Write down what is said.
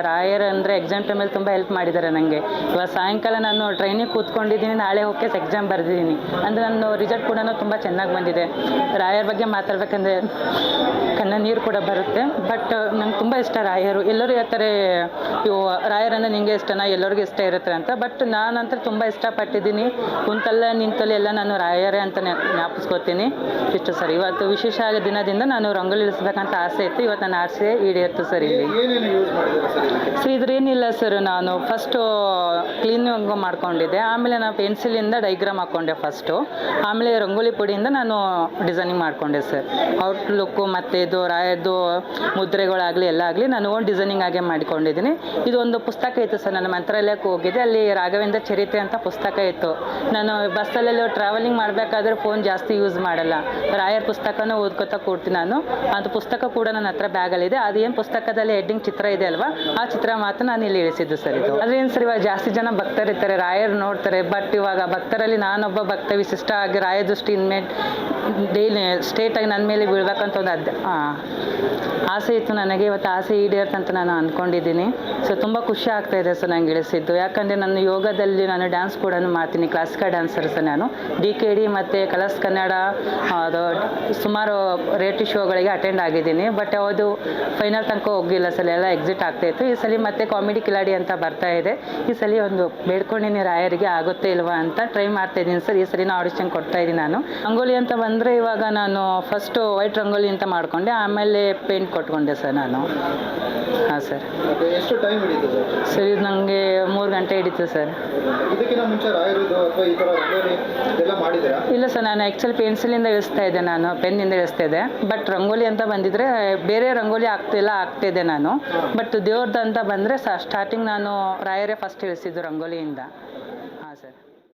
ರಾಯರ್ ಅಂದರೆ ಎಕ್ಸಾಮ್ ಟೈಮಲ್ಲಿ ತುಂಬ ಹೆಲ್ಪ್ ಮಾಡಿದ್ದಾರೆ ನನಗೆ. ಇವಾಗ ಸಾಯಂಕಾಲ ನಾನು ಟ್ರೈನಿಗೆ ಕೂತ್ಕೊಂಡಿದ್ದೀನಿ, ನಾಳೆ ಹೋಗಿ ಎಕ್ಸಾಮ್ ಬರೆದಿದ್ದೀನಿ ಅಂದರೆ ನನ್ನ ರಿಸಲ್ಟ್ ಕೂಡ ತುಂಬ ಚೆನ್ನಾಗಿ ಬಂದಿದೆ. ರಾಯರ್ ಬಗ್ಗೆ ಮಾತಾಡ್ಬೇಕಂದ್ರೆ ಕಣ್ಣ ನೀರು ಕೂಡ ಬರುತ್ತೆ. ಬಟ್ ನಂಗೆ ತುಂಬ ಇಷ್ಟ ರಾಯರು. ಎಲ್ಲರೂ ಹೇಳ್ತಾರೆ ಇವು ರಾಯರ್ ಅಂದರೆ ನಿಮಗೆ ಇಷ್ಟನಾ, ಎಲ್ಲರಿಗೂ ಇಷ್ಟ ಇರುತ್ತೆ ಅಂತ. ಬಟ್ ನಾನಂತೂ ತುಂಬ ಇಷ್ಟಪಟ್ಟಿದ್ದೀನಿ. ಕುಂತಲ್ಲ ನಿಂತಲ್ಲಿ ಎಲ್ಲ ನಾನು ರಾಯರೇ ಅಂತ ಜ್ಞಾಪಿಸ್ಕೋತೀನಿ. ಇಷ್ಟು ಸರ್. ಇವತ್ತು ವಿಶೇಷ ದಿನದಿಂದ ನಾನು ರಂಗೋಲಿ ಇಳಿಸ್ಬೇಕಂತ ಆಸೆ ಇತ್ತು. ಇವತ್ತು ನನ್ನ ಆಸೆ ಈಡೇರಿತು ಸರ್. ಇಲ್ಲಿ ಸರ್ ಇದ್ರೇನಿಲ್ಲ ಸರ್, ನಾನು ಫಸ್ಟು ಕ್ಲೀನಿಂಗ್ ಮಾಡ್ಕೊಂಡಿದ್ದೆ, ಆಮೇಲೆ ನಾನು ಪೆನ್ಸಿಲಿಂದ ಡೈಗ್ರಾಮ್ ಹಾಕ್ಕೊಂಡೆ ಫಸ್ಟು, ಆಮೇಲೆ ರಂಗೋಲಿ ಪುಡಿಯಿಂದ ನಾನು ಡಿಸೈನಿಂಗ್ ಮಾಡಿಕೊಂಡೆ ಸರ್. ಔಟ್ಲುಕ್ಕು ಮತ್ತು ಇದು ರಾಯದ್ದು ಮುದ್ರೆಗಳಾಗಲಿ ಎಲ್ಲ ಆಗಲಿ ನಾನು ಓನ್ ಡಿಸೈನಿಂಗ್ ಆಗೇ ಮಾಡಿಕೊಂಡಿದ್ದೀನಿ. ಇದು ಒಂದು ಪುಸ್ತಕ ಇತ್ತು ಸರ್, ನಾನು ಮಂತ್ರಾಲಯಕ್ಕೆ ಹೋಗಿದ್ದೆ, ಅಲ್ಲಿ ರಾಘವೇಂದ್ರ ಚರಿತ್ರೆ ಅಂತ ಪುಸ್ತಕ ಇತ್ತು. ನಾನು ಬಸ್ಸಲ್ಲೆಲ್ಲ ಟ್ರಾವೆಲಿಂಗ್ ಮಾಡಬೇಕಾದ್ರೆ ಫೋನ್ ಜಾಸ್ತಿ ಯೂಸ್ ಮಾಡಲ್ಲ, ರಾಯರ್ ಪುಸ್ತಕನೂ ಓದ್ಕೊತಾ ಕೂಡ್ತೀನಿ ನಾನು. ಅದು ಪುಸ್ತಕ ಕೂಡ ನನ್ನ ಹತ್ರ ಬ್ಯಾಗಲ್ಲಿದೆ. ಅದೇನು ಪುಸ್ತಕದಲ್ಲಿ ಹೆಡ್ಡಿಂಗ್ ಚಿತ್ರ ಇದೆ ಅಲ್ವಾ, ಆ ಚಿತ್ರ ಮಾತ್ರ ನಾನು ಇಲ್ಲಿ ಇಳಿಸಿದ್ದು ಸರ್. ಇದು ಅದೇನು ಸರ್, ಇವಾಗ ಜಾಸ್ತಿ ಜನ ಭಕ್ತರಿರ್ತಾರೆ, ರಾಯರ್ ನೋಡ್ತಾರೆ. ಬಟ್ ಇವಾಗ ಭಕ್ತರಲ್ಲಿ ನಾನೊಬ್ಬ ಭಕ್ತ ವಿಶಿಷ್ಟ ಆಗಿ ರಾಯ ದೃಷ್ಟಿ ಇನ್ಮೇಲೆ ಡೈಲಿ ಸ್ಟೇಟಾಗಿ ನನ್ನ ಮೇಲೆ ಬೀಳ್ಬೇಕಂತ ಒಂದು ಆಸೆ ಇತ್ತು ನನಗೆ. ಇವತ್ತು ಆಸೆ ಈಡೇರ್ತಂತ ನಾನು ಅಂದ್ಕೊಂಡಿದ್ದೀನಿ. ಸೊ ತುಂಬ ಖುಷಿ ಆಗ್ತಾಯಿದೆ ಸರ್ ನಂಗೆ ಇಳಿಸಿದ್ದು. ಯಾಕಂದರೆ ನಾನು ಯೋಗದಲ್ಲಿ ನಾನು ಡ್ಯಾನ್ಸ್ ಕೂಡ ಮಾಡ್ತೀನಿ, ಕ್ಲಾಸಿಕಲ್ ಡ್ಯಾನ್ಸರ್ ಸರ್ ನಾನು. DKD ಮತ್ತು ಕಲರ್ಸ್ ಕನ್ನಡ ಅದು ಸುಮಾರು ರಿಯಾಲಿಟಿ ಶೋಗಳಿಗೆ ಅಟೆಂಡ್ ಆಗಿದ್ದೀನಿ. ಬಟ್ ಯಾವುದು ಫೈನಲ್ ತನಕ ಹೋಗಿಲ್ಲ ಸರ್, ಎಲ್ಲ ಎಕ್ಸಿಟ್ ಆಗ್ತಾಯಿತ್ತು. ಈ ಸಲ ಮತ್ತೆ ಕಾಮಿಡಿ ಕಿಲಾಡಿ ಅಂತ ಬರ್ತಾ ಇದೆ. ಈ ಸಲ ಒಂದು ಬೇಡ್ಕೊಂಡಿನಿ ರಾಯರಿಗೆ, ಆಗುತ್ತೆ ಇಲ್ವಾ ಅಂತ ಟ್ರೈ ಮಾಡ್ತಾಯಿದ್ದೀನಿ ಸರ್. ಈ ಸಲ ಆಡಿಷನ್ ಕೊಡ್ತಾಯಿದ್ದೀನಿ ನಾನು. ರಂಗೋಲಿ ಅಂತ ಬಂದರೆ ಇವಾಗ ನಾನು ಫಸ್ಟು ವೈಟ್ ರಂಗೋಲಿ ಅಂತ ಮಾಡಿಕೊಂಡೆ, ಆಮೇಲೆ ಪೇಂಟ್ ಕೊಟ್ಕೊಂಡೆ ಸರ್ ನಾನು. ಹಾಂ ಸರ್. ಎಷ್ಟು ಟೈಮ್ ಹಿಡಿತು ಸರ್ ಇದು ನನಗೆ 3 ಗಂಟೆ ಹಿಡಿತು ಸರ್. ಇದಕ್ಕಿಂತ ಮುಂಚೆ ರಾಯರದು ಅಥವಾ ಈ ಥರ ರಂಗೋಲಿ ಎಲ್ಲ ಮಾಡಿದ್ದೀರಾ? ಇಲ್ಲ ಸರ್, ನಾನು ಆ್ಯಕ್ಚುಲಿ ಪೆನ್ಸಿಲಿಂದ ಇಳಿಸ್ತಾ ಇದ್ದೆ, ನಾನು ಪೆನ್ನಿಂದ ಇಳಿಸ್ತಾ ಇದ್ದೆ. ಬಟ್ ರಂಗೋಲಿ ಅಂತ ಬಂದಿದ್ರೆ ಬೇರೆ ರಂಗೋಲಿ ಆಗ್ತಿದ್ದೆ ನಾನು. ಬಟ್ ದೇವ್ರದ್ದು ಅಂತ ಬಂದರೆ ಸ್ಟಾರ್ಟಿಂಗ್ ನಾನು ರಾಯರೇ ಫಸ್ಟ್ ಇಳಿಸಿದ್ದು ರಂಗೋಲಿಯಿಂದ. ಹಾಂ ಸರ್.